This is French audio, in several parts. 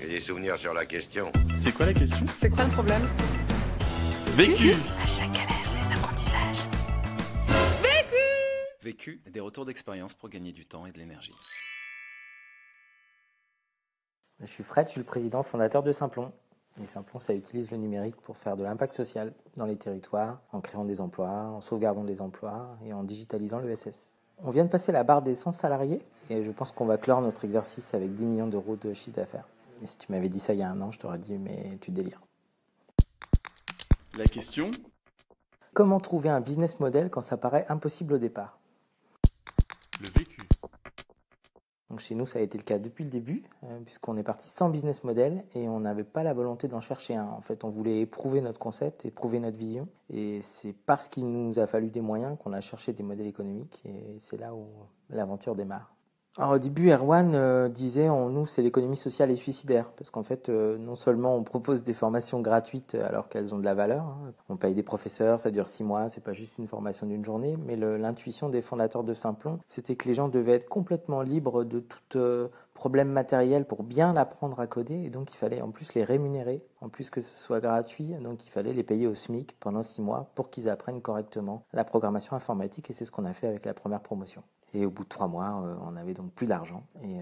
J'ai des souvenirs sur la question. C'est quoi la question? C'est quoi le problème? Vécu. À chaque galère, des apprentissages. Vécu, des retours d'expérience pour gagner du temps et de l'énergie. Je suis Fred, je suis le président fondateur de Simplon. Et Simplon, ça utilise le numérique pour faire de l'impact social dans les territoires, en créant des emplois, en sauvegardant des emplois et en digitalisant l'ESS. On vient de passer la barre des 100 salariés et je pense qu'on va clore notre exercice avec 10 millions d'euros de chiffre d'affaires. Et si tu m'avais dit ça il y a un an, je t'aurais dit mais tu délires. La question? Comment trouver un business model quand ça paraît impossible au départ? Le vécu. Donc chez nous, ça a été le cas depuis le début, puisqu'on est parti sans business model et on n'avait pas la volonté d'en chercher un. En fait, on voulait éprouver notre concept, éprouver notre vision. Et c'est parce qu'il nous a fallu des moyens qu'on a cherché des modèles économiques et c'est là où l'aventure démarre. Alors au début, Erwan disait nous c'est l'économie sociale et suicidaire parce qu'en fait non seulement on propose des formations gratuites alors qu'elles ont de la valeur, on paye des professeurs, ça dure 6 mois, c'est pas juste une formation d'une journée, mais l'intuition des fondateurs de Simplon, c'était que les gens devaient être complètement libres de tout problème matériel pour bien apprendre à coder et donc il fallait en plus les rémunérer, en plus que ce soit gratuit, donc il fallait les payer au SMIC pendant 6 mois pour qu'ils apprennent correctement la programmation informatique et c'est ce qu'on a fait avec la première promotion. Et au bout de 3 mois, on n'avait donc plus d'argent. Et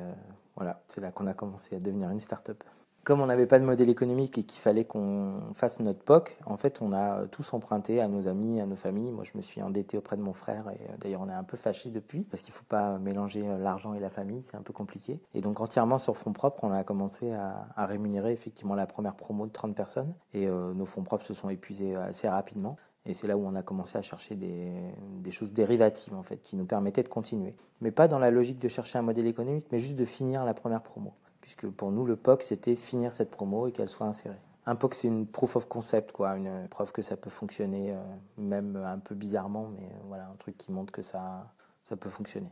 voilà, c'est là qu'on a commencé à devenir une start-up. Comme on n'avait pas de modèle économique et qu'il fallait qu'on fasse notre POC, en fait, on a tous emprunté à nos amis, à nos familles. Moi, je me suis endetté auprès de mon frère. Et d'ailleurs, on est un peu fâchés depuis parce qu'il ne faut pas mélanger l'argent et la famille. C'est un peu compliqué. Et donc, entièrement sur fonds propres, on a commencé à rémunérer effectivement la première promo de 30 personnes. Et nos fonds propres se sont épuisés assez rapidement. Et c'est là où on a commencé à chercher des choses dérivatives, en fait, qui nous permettaient de continuer. Mais pas dans la logique de chercher un modèle économique, mais juste de finir la première promo. Puisque pour nous, le POC, c'était finir cette promo et qu'elle soit insérée. Un POC, c'est une proof of concept, quoi, une preuve que ça peut fonctionner, même un peu bizarrement, mais voilà, un truc qui montre que ça peut fonctionner.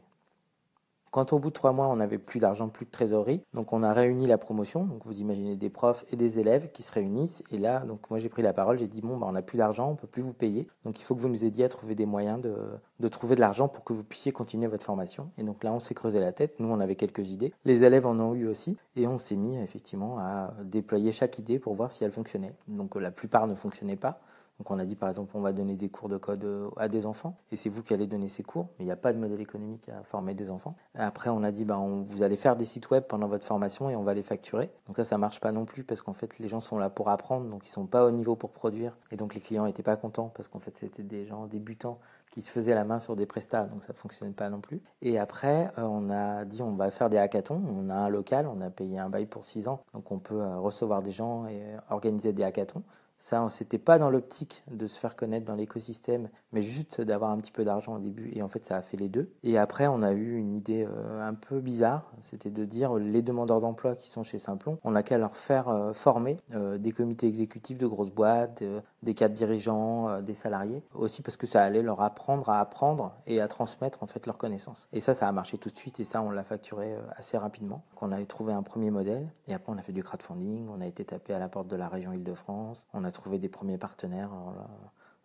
Quand au bout de 3 mois, on n'avait plus d'argent, plus de trésorerie, donc on a réuni la promotion. Donc vous imaginez des profs et des élèves qui se réunissent. Et là, donc moi j'ai pris la parole, j'ai dit on n'a plus d'argent, on peut plus vous payer. Donc il faut que vous nous aidiez à trouver des moyens de trouver de l'argent pour que vous puissiez continuer votre formation. Et donc là, on s'est creusé la tête. Nous, on avait quelques idées. Les élèves en ont eu aussi. Et on s'est mis effectivement à déployer chaque idée pour voir si elle fonctionnait. Donc la plupart ne fonctionnaient pas. Donc on a dit par exemple on va donner des cours de code à des enfants et c'est vous qui allez donner ces cours, mais il n'y a pas de modèle économique à former des enfants. Après on a dit vous allez faire des sites web pendant votre formation et on va les facturer. Donc ça marche pas non plus parce qu'en fait les gens sont là pour apprendre, donc ils sont pas au niveau pour produire et donc les clients étaient pas contents parce qu'en fait c'était des gens débutants qui se faisaient la main sur des prestats, donc ça fonctionnait pas non plus. Et après on a dit on va faire des hackathons, on a un local, on a payé un bail pour 6 ans, donc on peut recevoir des gens et organiser des hackathons. Ça, c'était pas dans l'optique de se faire connaître dans l'écosystème, mais juste d'avoir un petit peu d'argent au début. Et en fait, ça a fait les deux. Et après, on a eu une idée un peu bizarre. C'était de dire les demandeurs d'emploi qui sont chez Simplon, on n'a qu'à leur faire former des comités exécutifs de grosses boîtes, des cadres dirigeants, des salariés. Aussi parce que ça allait leur apprendre à apprendre et à transmettre en fait leurs connaissances. Et ça a marché tout de suite. Et ça, on l'a facturé assez rapidement. On avait trouvé un premier modèle. Et après, on a fait du crowdfunding. On a été tapé à la porte de la région Île-de-France. On a trouvé des premiers partenaires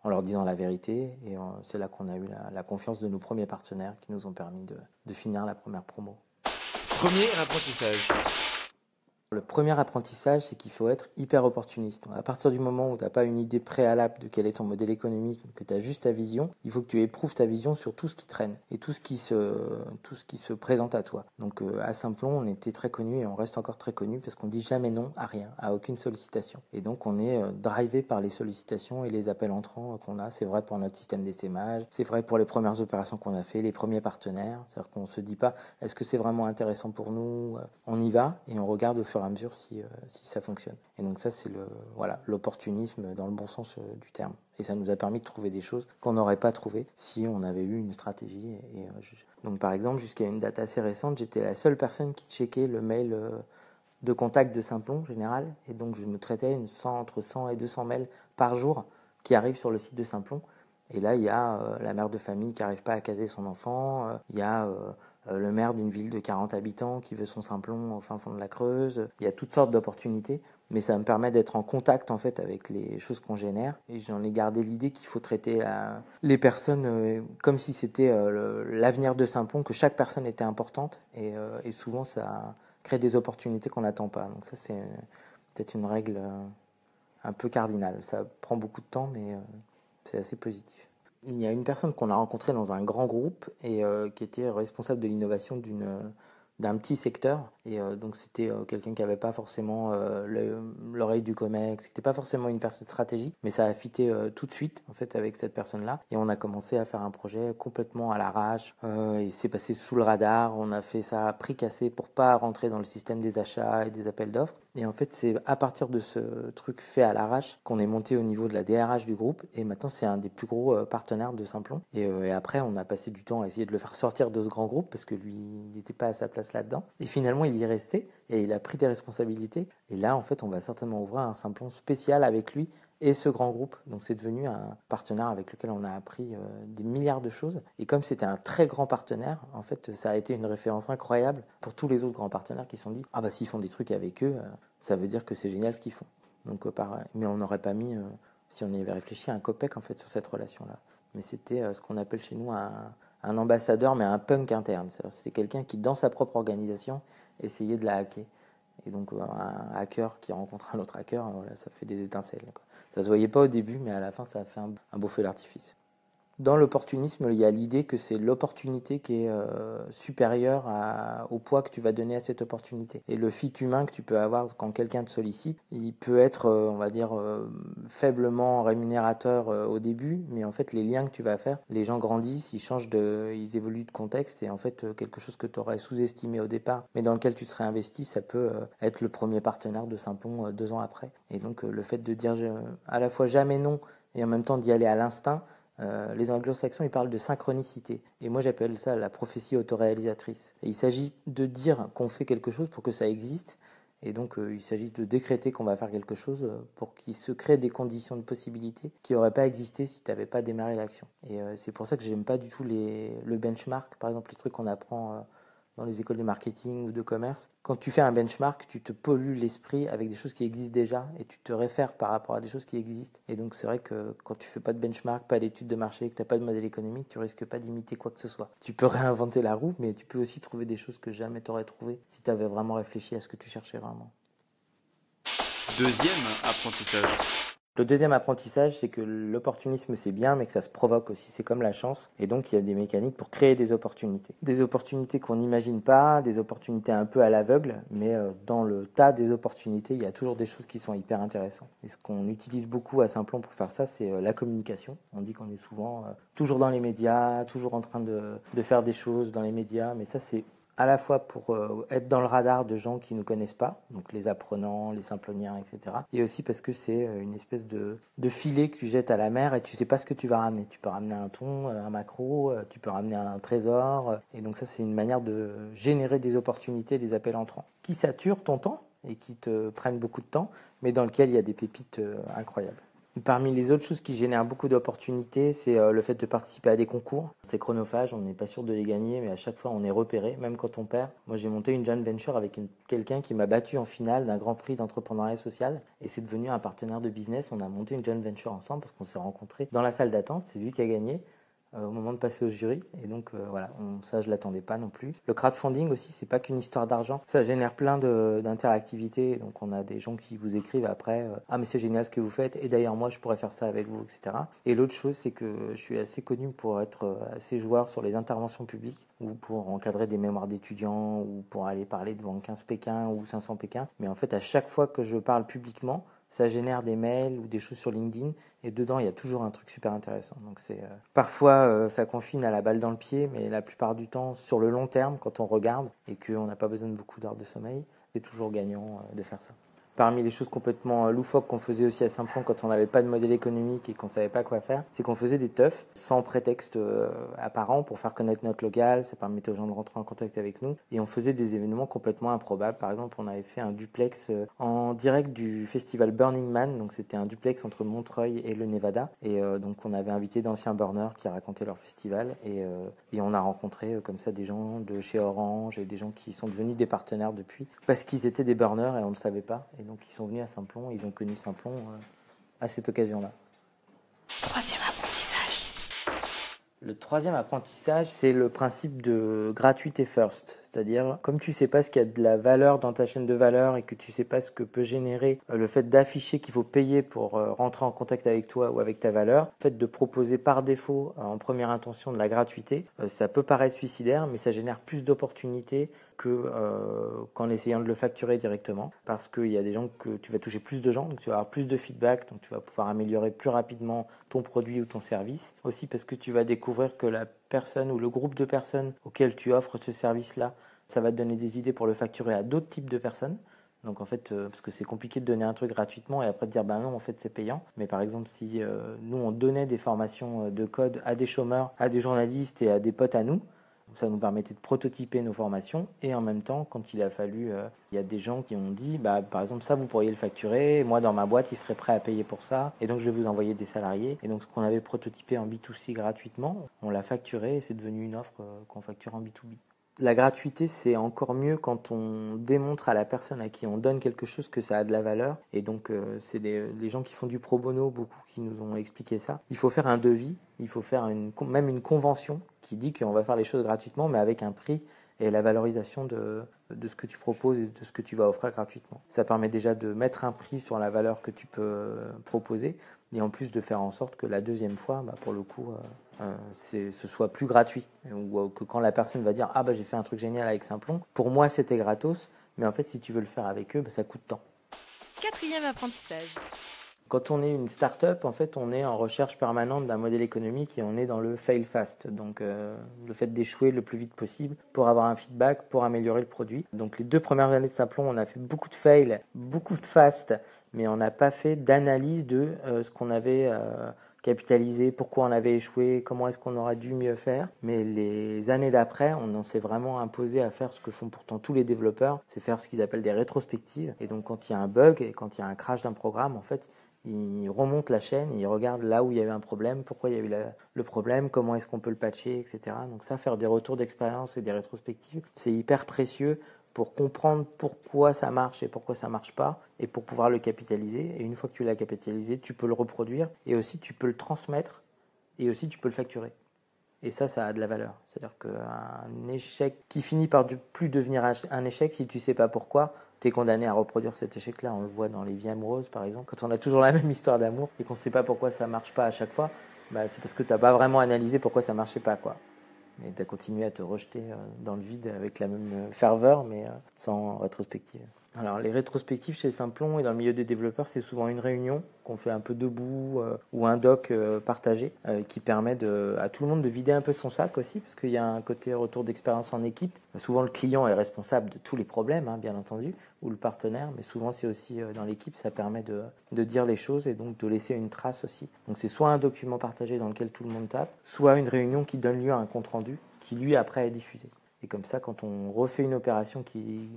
en leur disant la vérité et c'est là qu'on a eu la confiance de nos premiers partenaires qui nous ont permis de finir la première promo. Premier apprentissage. Le premier apprentissage, c'est qu'il faut être hyper opportuniste. À partir du moment où tu n'as pas une idée préalable de quel est ton modèle économique, que tu as juste ta vision, il faut que tu éprouves ta vision sur tout ce qui traîne et tout ce qui se présente à toi. Donc à Simplon, on était très connus et on reste encore très connus parce qu'on dit jamais non à rien, à aucune sollicitation. Et donc on est drivé par les sollicitations et les appels entrants qu'on a. C'est vrai pour notre système d'essaimage, c'est vrai pour les premières opérations qu'on a fait, les premiers partenaires. C'est-à-dire qu'on ne se dit pas est-ce que c'est vraiment intéressant pour nous, on y va et on regarde au fur et à mesure si ça fonctionne. Et donc ça, c'est l'opportunisme dans le bon sens du terme. Et ça nous a permis de trouver des choses qu'on n'aurait pas trouvées si on avait eu une stratégie. Donc par exemple, jusqu'à une date assez récente, j'étais la seule personne qui checkait le mail de contact de Simplon en général. Et donc je me traitais entre 100 et 200 mails par jour qui arrivent sur le site de Simplon. Et là, il y a la mère de famille qui n'arrive pas à caser son enfant, il y a le maire d'une ville de 40 habitants qui veut son Simplon au fin fond de la Creuse. Il y a toutes sortes d'opportunités, mais ça me permet d'être en contact en fait avec les choses qu'on génère. Et j'en ai gardé l'idée qu'il faut traiter les personnes comme si c'était l'avenir de Simplon, que chaque personne était importante. Et souvent, ça créer des opportunités qu'on n'attend pas. Donc ça, c'est peut-être une règle un peu cardinale. Ça prend beaucoup de temps, mais c'est assez positif. Il y a une personne qu'on a rencontrée dans un grand groupe et qui était responsable de l'innovation d'un petit secteur. Et donc c'était quelqu'un qui n'avait pas forcément l'oreille du COMEX, c'était pas forcément une personne stratégique, mais ça a fité tout de suite en fait avec cette personne-là. Et on a commencé à faire un projet complètement à l'arrache. Et c'est passé sous le radar. On a fait ça à prix cassé pour pas rentrer dans le système des achats et des appels d'offres. Et en fait, c'est à partir de ce truc fait à l'arrache qu'on est monté au niveau de la DRH du groupe. Et maintenant, c'est un des plus gros partenaires de Simplon. Et après, on a passé du temps à essayer de le faire sortir de ce grand groupe parce que lui, il n'était pas à sa place là-dedans. Et finalement, il y est resté et il a pris des responsabilités. Et là, en fait, on va certainement ouvrir un Simplon spécial avec lui et ce grand groupe. Donc c'est devenu un partenaire avec lequel on a appris des milliards de choses. Et comme c'était un très grand partenaire, en fait, ça a été une référence incroyable pour tous les autres grands partenaires qui se sont dit « Ah bah s'ils font des trucs avec eux, ça veut dire que c'est génial ce qu'ils font. » Donc, mais on n'aurait pas mis, si on y avait réfléchi, un copec en fait sur cette relation-là. Mais c'était ce qu'on appelle chez nous un ambassadeur, mais un punk interne. C'est quelqu'un qui, dans sa propre organisation, essayait de la hacker. Et donc un hacker qui rencontre un autre hacker, voilà, ça fait des étincelles, quoi. Ça se voyait pas au début, mais à la fin, ça a fait un beau feu d'artifice. Dans l'opportunisme, il y a l'idée que c'est l'opportunité qui est supérieure au poids que tu vas donner à cette opportunité. Et le fit humain que tu peux avoir quand quelqu'un te sollicite, il peut être, on va dire, faiblement rémunérateur au début, mais en fait, les liens que tu vas faire, les gens grandissent, ils évoluent de contexte, et en fait, quelque chose que tu aurais sous-estimé au départ, mais dans lequel tu te serais investi, ça peut être le premier partenaire de Simplon 2 ans après. Et donc, le fait de dire à la fois jamais non, et en même temps d'y aller à l'instinct, les anglo-saxons ils parlent de synchronicité et moi j'appelle ça la prophétie autoréalisatrice. Et il s'agit de dire qu'on fait quelque chose pour que ça existe et donc il s'agit de décréter qu'on va faire quelque chose pour qu'il se crée des conditions de possibilité qui n'auraient pas existé si tu n'avais pas démarré l'action. Et c'est pour ça que j'aime pas du tout le benchmark, par exemple les trucs qu'on apprend dans les écoles de marketing ou de commerce. Quand tu fais un benchmark, tu te pollues l'esprit avec des choses qui existent déjà et tu te réfères par rapport à des choses qui existent. Et donc c'est vrai que quand tu fais pas de benchmark, pas d'études de marché, que tu n'as pas de modèle économique, tu risques pas d'imiter quoi que ce soit. Tu peux réinventer la roue, mais tu peux aussi trouver des choses que jamais tu aurais trouvées si tu avais vraiment réfléchi à ce que tu cherchais vraiment. Deuxième apprentissage. Le deuxième apprentissage, c'est que l'opportunisme, c'est bien, mais que ça se provoque aussi. C'est comme la chance. Et donc, il y a des mécaniques pour créer des opportunités. Des opportunités qu'on n'imagine pas, des opportunités un peu à l'aveugle, mais dans le tas des opportunités, il y a toujours des choses qui sont hyper intéressantes. Et ce qu'on utilise beaucoup à Simplon pour faire ça, c'est la communication. On dit qu'on est souvent toujours dans les médias, toujours en train de faire des choses dans les médias, mais ça, c'est à la fois pour être dans le radar de gens qui ne nous connaissent pas, donc les apprenants, les simploniens, etc. Et aussi parce que c'est une espèce de filet que tu jettes à la mer et tu sais pas ce que tu vas ramener. Tu peux ramener un thon, un maquereau, tu peux ramener un trésor. Et donc ça, c'est une manière de générer des opportunités, des appels entrants, qui saturent ton temps et qui te prennent beaucoup de temps, mais dans lequel il y a des pépites incroyables. Parmi les autres choses qui génèrent beaucoup d'opportunités, c'est le fait de participer à des concours. C'est chronophage, on n'est pas sûr de les gagner, mais à chaque fois on est repéré, même quand on perd. Moi j'ai monté une joint venture avec quelqu'un qui m'a battu en finale d'un grand prix d'entrepreneuriat social et c'est devenu un partenaire de business. On a monté une joint venture ensemble parce qu'on s'est rencontrés dans la salle d'attente, c'est lui qui a gagné au moment de passer au jury. Et donc voilà, ça je l'attendais pas non plus. Le crowdfunding aussi, c'est pas qu'une histoire d'argent. Ça génère plein d'interactivités. Donc on a des gens qui vous écrivent après ah mais c'est génial ce que vous faites et d'ailleurs moi je pourrais faire ça avec vous, etc. Et l'autre chose c'est que je suis assez connu pour être assez joueur sur les interventions publiques ou pour encadrer des mémoires d'étudiants ou pour aller parler devant 15 Pékin ou 500 Pékin. Mais en fait à chaque fois que je parle publiquement, ça génère des mails ou des choses sur LinkedIn et dedans il y a toujours un truc super intéressant. Donc c'est parfois ça confine à la balle dans le pied, mais la plupart du temps sur le long terme quand on regarde et qu'on n'a pas besoin de beaucoup d'heures de sommeil, c'est toujours gagnant de faire ça. Parmi les choses complètement loufoques qu'on faisait aussi à Simplon quand on n'avait pas de modèle économique et qu'on savait pas quoi faire, c'est qu'on faisait des teufs sans prétexte apparent pour faire connaître notre local. Ça permettait aux gens de rentrer en contact avec nous et on faisait des événements complètement improbables. Par exemple, on avait fait un duplex en direct du festival Burning Man, donc c'était un duplex entre Montreuil et le Nevada et donc on avait invité d'anciens burners qui racontaient leur festival et on a rencontré comme ça des gens de chez Orange et des gens qui sont devenus des partenaires depuis parce qu'ils étaient des burners et on ne le savait pas. Et donc ils sont venus à Simplon, ils ont connu Simplon à cette occasion-là. Troisième apprentissage. Le troisième apprentissage, c'est le principe de gratuité first. C'est-à-dire, comme tu sais pas ce qu'il y a de la valeur dans ta chaîne de valeur et que tu sais pas ce que peut générer le fait d'afficher qu'il faut payer pour rentrer en contact avec toi ou avec ta valeur, le fait de proposer par défaut en première intention de la gratuité, ça peut paraître suicidaire, mais ça génère plus d'opportunités qu'en essayant de le facturer directement, parce qu'il y a des gens que tu vas toucher plus de gens, donc tu vas avoir plus de feedback, donc tu vas pouvoir améliorer plus rapidement ton produit ou ton service. Aussi parce que tu vas découvrir que la personne ou le groupe de personnes auxquelles tu offres ce service-là, ça va te donner des idées pour le facturer à d'autres types de personnes. Donc en fait, parce que c'est compliqué de donner un truc gratuitement et après de dire non, en fait c'est payant. Mais par exemple, si nous on donnait des formations de code à des chômeurs, à des journalistes et à des potes à nous, ça nous permettait de prototyper nos formations et en même temps, quand il a fallu, il y a des gens qui ont dit, par exemple ça vous pourriez le facturer, moi dans ma boîte ils seraient prêts à payer pour ça et donc je vais vous envoyer des salariés. Et donc ce qu'on avait prototypé en B2C gratuitement, on l'a facturé et c'est devenu une offre qu'on facture en B2B. La gratuité, c'est encore mieux quand on démontre à la personne à qui on donne quelque chose que ça a de la valeur. Et donc, c'est les gens qui font du pro bono, beaucoup qui nous ont expliqué ça. Il faut faire un devis, il faut faire même une convention qui dit qu'on va faire les choses gratuitement, mais avec un prix et la valorisation de ce que tu proposes et de ce que tu vas offrir gratuitement. Ça permet déjà de mettre un prix sur la valeur que tu peux proposer et en plus de faire en sorte que la deuxième fois, pour le coup, ce soit plus gratuit. Ou que quand la personne va dire « Ah j'ai fait un truc génial avec Simplon, pour moi c'était gratos, mais en fait si tu veux le faire avec eux, ça coûte tant. » 4e apprentissage. Quand on est une start-up, en fait, on est en recherche permanente d'un modèle économique et on est dans le fail fast. Donc, le fait d'échouer le plus vite possible pour avoir un feedback, pour améliorer le produit. Donc, les 2 premières années de Simplon, on a fait beaucoup de fail, beaucoup de fast, mais on n'a pas fait d'analyse de ce qu'on avait capitalisé, pourquoi on avait échoué, comment est-ce qu'on aurait dû mieux faire. Mais les années d'après, on en s'est vraiment imposé à faire ce que font pourtant tous les développeurs, c'est faire ce qu'ils appellent des rétrospectives. Et donc, quand il y a un bug et quand il y a un crash d'un programme, en fait, il remonte la chaîne, il regarde là où il y avait un problème, pourquoi il y a eu le problème, comment est-ce qu'on peut le patcher, etc. Donc ça, faire des retours d'expérience et des rétrospectives, c'est hyper précieux pour comprendre pourquoi ça marche et pourquoi ça marche pas, et pour pouvoir le capitaliser. Et une fois que tu l'as capitalisé, tu peux le reproduire, et aussi tu peux le transmettre, et aussi tu peux le facturer. Et ça a de la valeur. C'est-à-dire qu'un échec qui finit par plus devenir un échec, si tu sais pas pourquoi, tu es condamné à reproduire cet échec-là. On le voit dans Les Vies amoureuses, par exemple. Quand on a toujours la même histoire d'amour et qu'on ne sait pas pourquoi ça marche pas à chaque fois, c'est parce que tu n'as pas vraiment analysé pourquoi ça marchait pas, quoi. Et tu as continué à te rejeter dans le vide avec la même ferveur, mais sans rétrospective. Alors, les rétrospectives chez Simplon et dans le milieu des développeurs, c'est souvent une réunion qu'on fait un peu debout ou un doc partagé qui permet à tout le monde de vider un peu son sac aussi, parce qu'il y a un côté retour d'expérience en équipe. Souvent, le client est responsable de tous les problèmes, bien entendu, ou le partenaire, mais souvent, c'est aussi dans l'équipe, ça permet de dire les choses et donc de laisser une trace aussi. Donc, c'est soit un document partagé dans lequel tout le monde tape, soit une réunion qui donne lieu à un compte-rendu qui, lui, après, est diffusé. Et comme ça, quand on refait une opération qui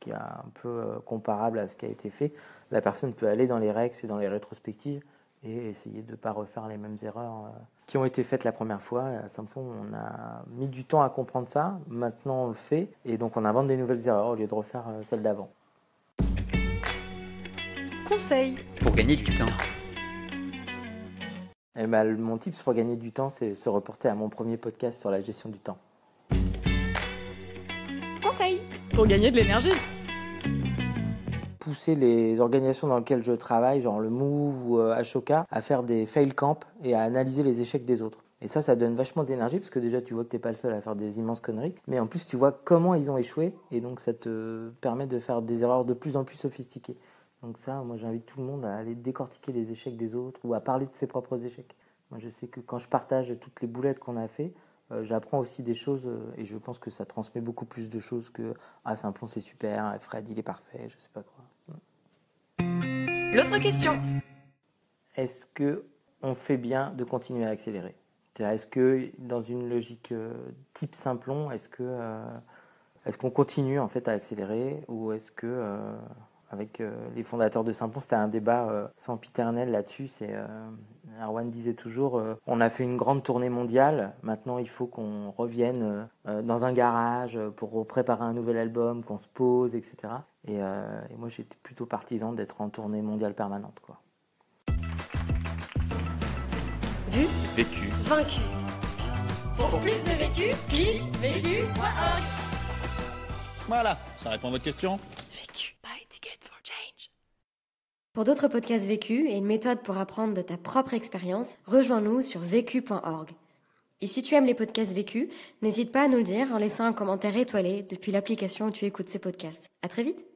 est un peu comparable à ce qui a été fait, la personne peut aller dans les rex et dans les rétrospectives et essayer de ne pas refaire les mêmes erreurs qui ont été faites la première fois. Et à Simplon, on a mis du temps à comprendre ça, maintenant on le fait, et donc on invente des nouvelles erreurs au lieu de refaire celles d'avant. Conseil Pour gagner du temps. Mon tips pour gagner du temps, c'est se reporter à mon premier podcast sur la gestion du temps. Conseil pour gagner de l'énergie. Pousser les organisations dans lesquelles je travaille, genre le Move ou Ashoka, à faire des fail camps et à analyser les échecs des autres. Et ça donne vachement d'énergie parce que déjà tu vois que t'es pas le seul à faire des immenses conneries, mais en plus tu vois comment ils ont échoué et donc ça te permet de faire des erreurs de plus en plus sophistiquées. Donc ça, moi j'invite tout le monde à aller décortiquer les échecs des autres ou à parler de ses propres échecs. Moi je sais que quand je partage toutes les boulettes qu'on a fait, j'apprends aussi des choses et je pense que ça transmet beaucoup plus de choses que « Ah, Simplon, c'est super, Fred, il est parfait, je sais pas quoi. » L'autre question. Est-ce qu'on fait bien de continuer à accélérer ? C'est-à-dire, est-ce que dans une logique type Simplon, est-ce qu'on continue en fait à accélérer ou est-ce que avec les fondateurs de Simplon, c'était un débat sempiternel là-dessus. Erwan disait toujours, on a fait une grande tournée mondiale, maintenant il faut qu'on revienne dans un garage pour préparer un nouvel album, qu'on se pose, etc. Et moi j'étais plutôt partisan d'être en tournée mondiale permanente, quoi. Vu, Vécu. vaincu. Pour plus de vécu, clique vécu.org. Voilà, ça répond à votre question. Vécu. Buy ticket for change. Pour d'autres podcasts vécus et une méthode pour apprendre de ta propre expérience, rejoins-nous sur vécu.org. Et si tu aimes les podcasts vécus, n'hésite pas à nous le dire en laissant un commentaire étoilé depuis l'application où tu écoutes ces podcasts. À très vite!